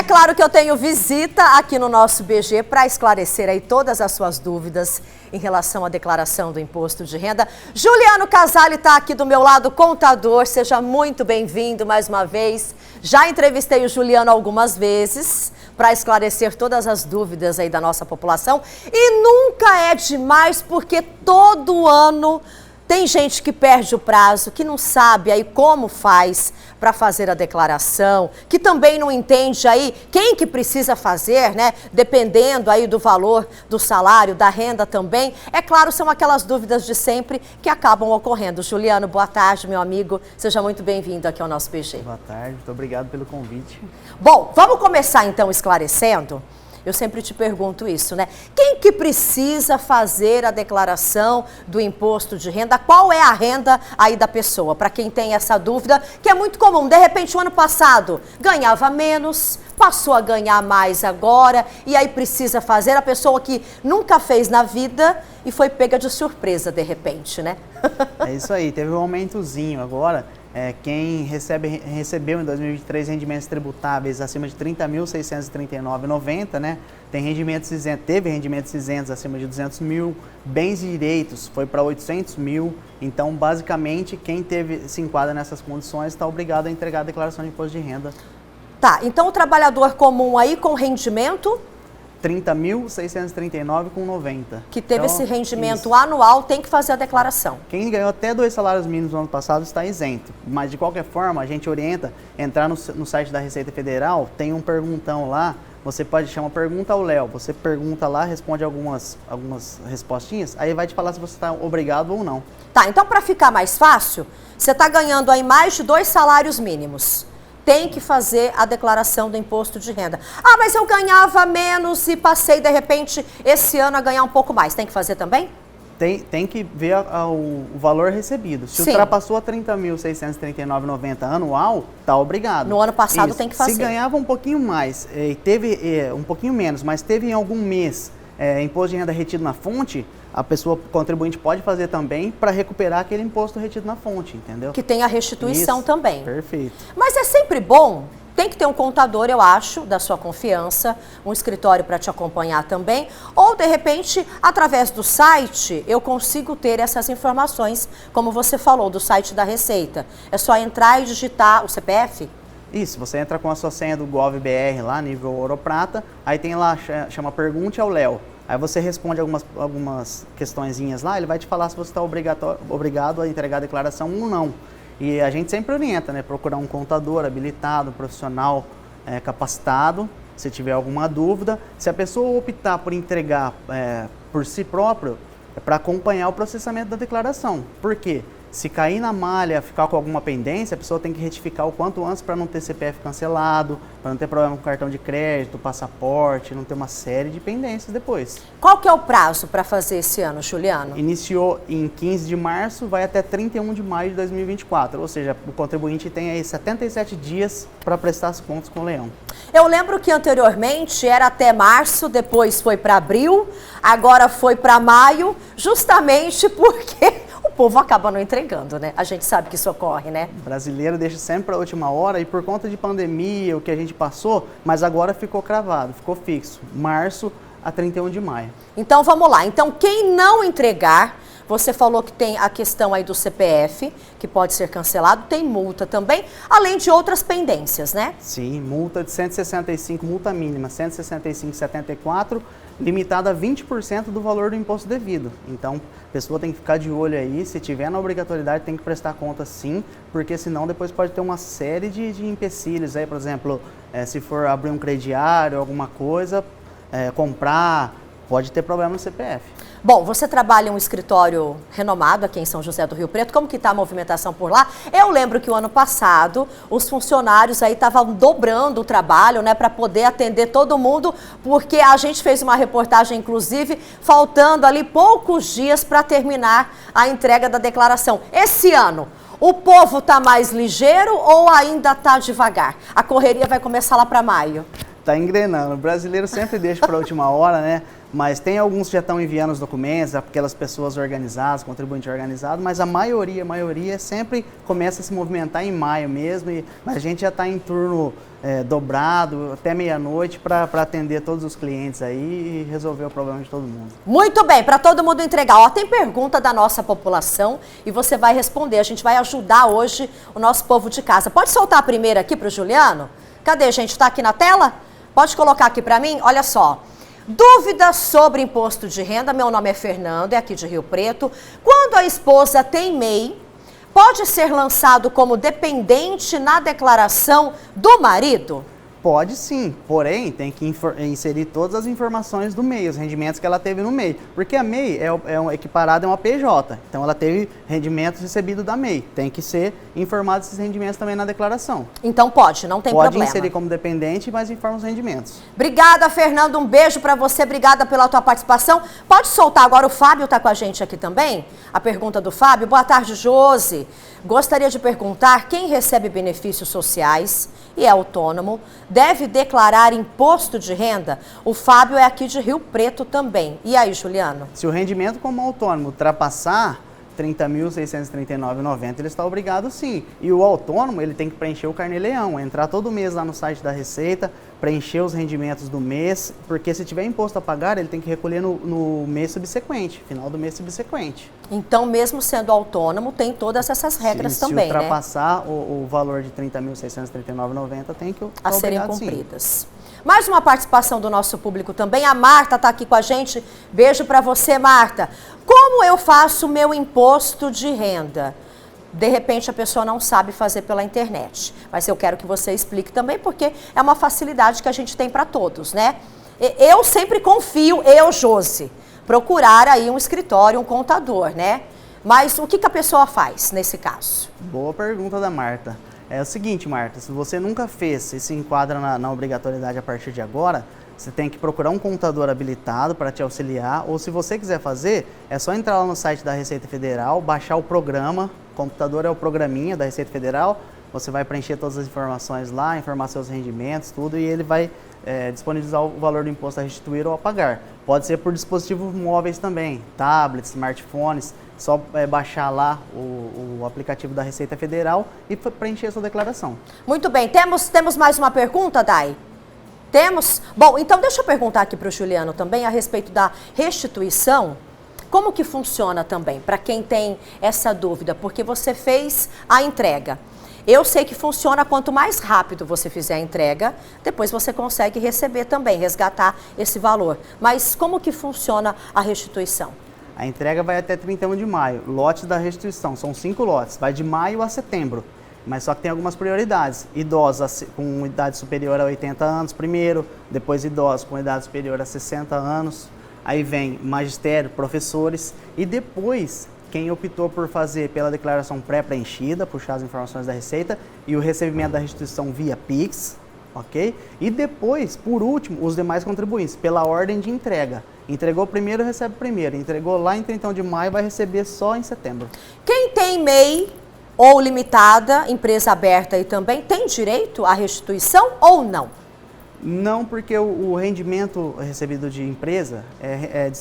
É claro que eu tenho visita aqui no nosso BG para esclarecer aí todas as suas dúvidas em relação à declaração do imposto de renda. Juliano Casale está aqui do meu lado, contador. Seja muito bem-vindo mais uma vez. Já entrevistei o Juliano algumas vezes para esclarecer todas as dúvidas aí da nossa população. E nunca é demais, porque todo ano tem gente que perde o prazo, que não sabe aí como faz para fazer a declaração, que também não entende aí quem que precisa fazer, né? Dependendo aí do valor do salário, da renda também. É claro, são aquelas dúvidas de sempre que acabam ocorrendo. Juliano, boa tarde, meu amigo. Seja muito bem-vindo aqui ao nosso BG. Boa tarde, muito obrigado pelo convite. Bom, vamos começar então esclarecendo. Eu sempre te pergunto isso, né? Quem que precisa fazer a declaração do imposto de renda? Qual é a renda aí da pessoa? Para quem tem essa dúvida, que é muito comum. De repente, o ano passado ganhava menos, passou a ganhar mais agora, e aí precisa fazer. A pessoa que nunca fez na vida e foi pega de surpresa, de repente, né? É isso aí, teve um aumentozinho agora. Quem recebeu em 2023 rendimentos tributáveis acima de R$ 30.639,90, né? Tem rendimentos isentos, teve rendimentos isentos acima de 200 mil, bens e direitos foi para 800 mil. Então, basicamente, quem se enquadra nessas condições está obrigado a entregar a declaração de imposto de renda. Tá, então o trabalhador comum aí com rendimento R$ 30.639,90. Que teve esse rendimento anual tem que fazer a declaração. Quem ganhou até 2 salários mínimos no ano passado está isento. Mas, de qualquer forma, a gente orienta entrar no site da Receita Federal, tem um perguntão lá, você pode chamar Pergunta ao Léo. Você pergunta lá, responde algumas respostinhas, aí vai te falar se você está obrigado ou não. Tá, então para ficar mais fácil, você está ganhando aí mais de 2 salários mínimos. Tem que fazer a declaração do imposto de renda. Ah, mas eu ganhava menos e passei, de repente, esse ano a ganhar um pouco mais. Tem que fazer também? Tem que ver o valor recebido. Se ultrapassou a R$ 30.639,90 anual, está obrigado. No ano passado tem que fazer. Se ganhava um pouquinho mais, um pouquinho menos, mas teve em algum mês imposto de renda retido na fonte, a pessoa contribuinte pode fazer também para recuperar aquele imposto retido na fonte, entendeu? Que tem a restituição Isso, também. Perfeito. Mas é sempre bom, tem que ter um contador, eu acho, da sua confiança, um escritório para te acompanhar também, ou de repente, através do site, eu consigo ter essas informações, como você falou, do site da Receita. É só entrar e digitar o CPF? Isso, você entra com a sua senha do GovBR lá, nível Ouro Prata, aí tem lá, chama Pergunte ao Léo. Aí você responde algumas questõezinhas lá, ele vai te falar se você está obrigado a entregar a declaração ou não. E a gente sempre orienta, né? Procurar um contador habilitado, profissional capacitado, se tiver alguma dúvida. Se a pessoa optar por entregar por si próprio, é para acompanhar o processamento da declaração. Por quê? Se cair na malha, ficar com alguma pendência, a pessoa tem que retificar o quanto antes para não ter CPF cancelado, para não ter problema com cartão de crédito, passaporte, não ter uma série de pendências depois. Qual que é o prazo para fazer esse ano, Juliano? Iniciou em 15 de março, vai até 31 de maio de 2024, ou seja, o contribuinte tem aí 77 dias para prestar as contas com o Leão. Eu lembro que anteriormente era até março, depois foi para abril, agora foi para maio, justamente porque o povo acaba não entregando, né? A gente sabe que isso ocorre, né? O brasileiro deixa sempre para a última hora e por conta de pandemia, o que a gente passou, mas agora ficou cravado, ficou fixo. Março a 31 de maio. Então vamos lá. Então quem não entregar, você falou que tem a questão aí do CPF, que pode ser cancelado, tem multa também, além de outras pendências, né? Sim, multa de 165, multa mínima 165,74, limitada a 20% do valor do imposto devido. Então, a pessoa tem que ficar de olho aí, se tiver na obrigatoriedade tem que prestar conta sim, porque senão depois pode ter uma série de empecilhos aí, por exemplo, se for abrir um crediário, alguma coisa, comprar, pode ter problema no CPF. Bom, você trabalha em um escritório renomado aqui em São José do Rio Preto. Como que está a movimentação por lá? Eu lembro que o ano passado os funcionários aí estavam dobrando o trabalho, né, para poder atender todo mundo, porque a gente fez uma reportagem, inclusive, faltando ali poucos dias para terminar a entrega da declaração. Esse ano, o povo está mais ligeiro ou ainda está devagar? A correria vai começar lá para maio. Está engrenando. O brasileiro sempre deixa para a última hora, né? Mas tem alguns que já estão enviando os documentos, aquelas pessoas organizadas, contribuinte organizado, mas a maioria sempre começa a se movimentar em maio mesmo, mas a gente já está em turno dobrado até meia-noite para atender todos os clientes aí e resolver o problema de todo mundo. Muito bem, para todo mundo entregar. Ó, tem pergunta da nossa população e você vai responder. A gente vai ajudar hoje o nosso povo de casa. Pode soltar a primeira aqui para o Juliano? Cadê, gente? Está aqui na tela? Pode colocar aqui para mim? Olha só. Dúvidas sobre imposto de renda. Meu nome é Fernando, é aqui de Rio Preto. Quando a esposa tem MEI, pode ser lançado como dependente na declaração do marido? Pode sim, porém tem que inserir todas as informações do MEI, os rendimentos que ela teve no MEI. Porque a MEI equiparada a uma PJ, então ela teve rendimentos recebidos da MEI. Tem que ser informado esses rendimentos também na declaração. Então pode, não tem problema. Pode inserir como dependente, mas informa os rendimentos. Obrigada, Fernando, um beijo para você, obrigada pela tua participação. Pode soltar agora, o Fábio está com a gente aqui também, a pergunta do Fábio. Boa tarde, Josi. Gostaria de perguntar, quem recebe benefícios sociais e é autônomo deve declarar imposto de renda? O Fábio é aqui de Rio Preto também. E aí, Juliano? Se o rendimento como autônomo ultrapassar R$ 30.639,90, ele está obrigado sim. E o autônomo, ele tem que preencher o carnê-leão, entrar todo mês lá no site da Receita, preencher os rendimentos do mês, porque se tiver imposto a pagar, ele tem que recolher no mês subsequente, final do mês subsequente. Então, mesmo sendo autônomo, tem todas essas regras também, né? Se ultrapassar o valor de R$ 30.639,90, tem que a serem cumpridas. Sim. Mais uma participação do nosso público também. A Marta está aqui com a gente. Beijo para você, Marta. Como eu faço meu imposto de renda? De repente a pessoa não sabe fazer pela internet. Mas eu quero que você explique também, porque é uma facilidade que a gente tem para todos, né? Eu sempre confio, Josi, procurar aí um escritório, um contador, né? Mas o que a pessoa faz nesse caso? Boa pergunta da Marta. É o seguinte, Marta, se você nunca fez e se enquadra na obrigatoriedade a partir de agora, você tem que procurar um contador habilitado para te auxiliar, ou se você quiser fazer, é só entrar lá no site da Receita Federal, baixar o programa, o computador é o programinha da Receita Federal, você vai preencher todas as informações lá, informar seus rendimentos, tudo, e ele vai disponibilizar o valor do imposto a restituir ou a pagar. Pode ser por dispositivos móveis também, tablets, smartphones, só baixar lá o aplicativo da Receita Federal e preencher a sua declaração. Muito bem, temos mais uma pergunta, Dai? Temos? Bom, então deixa eu perguntar aqui para o Juliano também a respeito da restituição. Como que funciona também, para quem tem essa dúvida? Porque você fez a entrega. Eu sei que funciona quanto mais rápido você fizer a entrega, depois você consegue receber também, resgatar esse valor. Mas como que funciona a restituição? A entrega vai até 31 de maio. Lotes da restituição, são 5 lotes, vai de maio a setembro. Mas só que tem algumas prioridades. Idosos com idade superior a 80 anos primeiro, depois idosos com idade superior a 60 anos. Aí vem magistério, professores e depois quem optou por fazer pela declaração pré-preenchida, puxar as informações da Receita e o recebimento da restituição via Pix, ok? E depois, por último, os demais contribuintes, pela ordem de entrega. Entregou primeiro, recebe primeiro. Entregou lá em 31 de maio, vai receber só em setembro. Quem tem MEI ou limitada, empresa aberta aí também, tem direito à restituição ou não? Não, porque o rendimento recebido de empresa é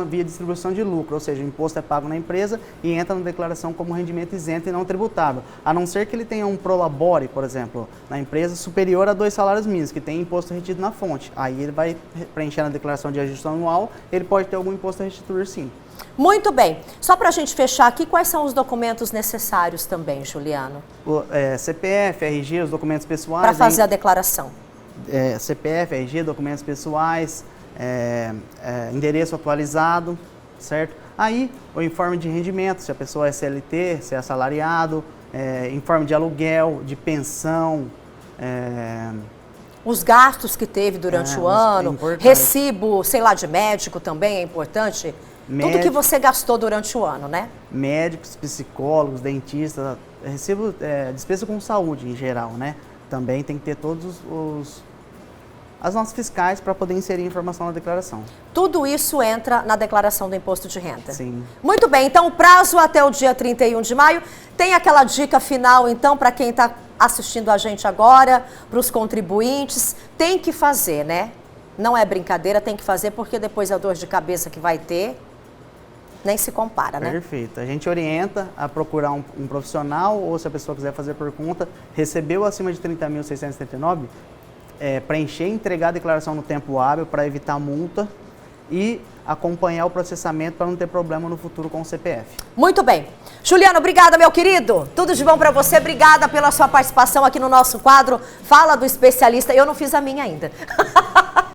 via distribuição de lucro, ou seja, o imposto é pago na empresa e entra na declaração como rendimento isento e não tributável. A não ser que ele tenha um prolabore, por exemplo, na empresa superior a 2 salários mínimos, que tem imposto retido na fonte. Aí ele vai preencher na declaração de ajuste anual, ele pode ter algum imposto a restituir sim. Muito bem. Só para a gente fechar aqui, quais são os documentos necessários também, Juliano? CPF, RG, os documentos pessoais. Para fazer a declaração. CPF, RG, documentos pessoais, endereço atualizado, certo? Aí o informe de rendimento, se a pessoa é CLT, se é assalariado, informe de aluguel, de pensão. Os gastos que teve durante o ano, recibo, sei lá, de médico também é importante. Tudo que você gastou durante o ano, né? Médicos, psicólogos, dentistas, recibo, despesa com saúde em geral, né? Também tem que ter todos as notas fiscais para poder inserir informação na declaração. Tudo isso entra na declaração do imposto de renda? Sim. Muito bem, então o prazo até o dia 31 de maio. Tem aquela dica final, então, para quem está assistindo a gente agora, para os contribuintes, tem que fazer, né? Não é brincadeira, tem que fazer, porque depois a dor de cabeça que vai ter nem se compara, né? Perfeito. A gente orienta a procurar um profissional ou se a pessoa quiser fazer por conta, recebeu acima de 30.639, preencher e entregar a declaração no tempo hábil para evitar multa e acompanhar o processamento para não ter problema no futuro com o CPF. Muito bem. Juliano, obrigada, meu querido. Tudo de bom para você. Obrigada pela sua participação aqui no nosso quadro Fala do Especialista. Eu não fiz a minha ainda.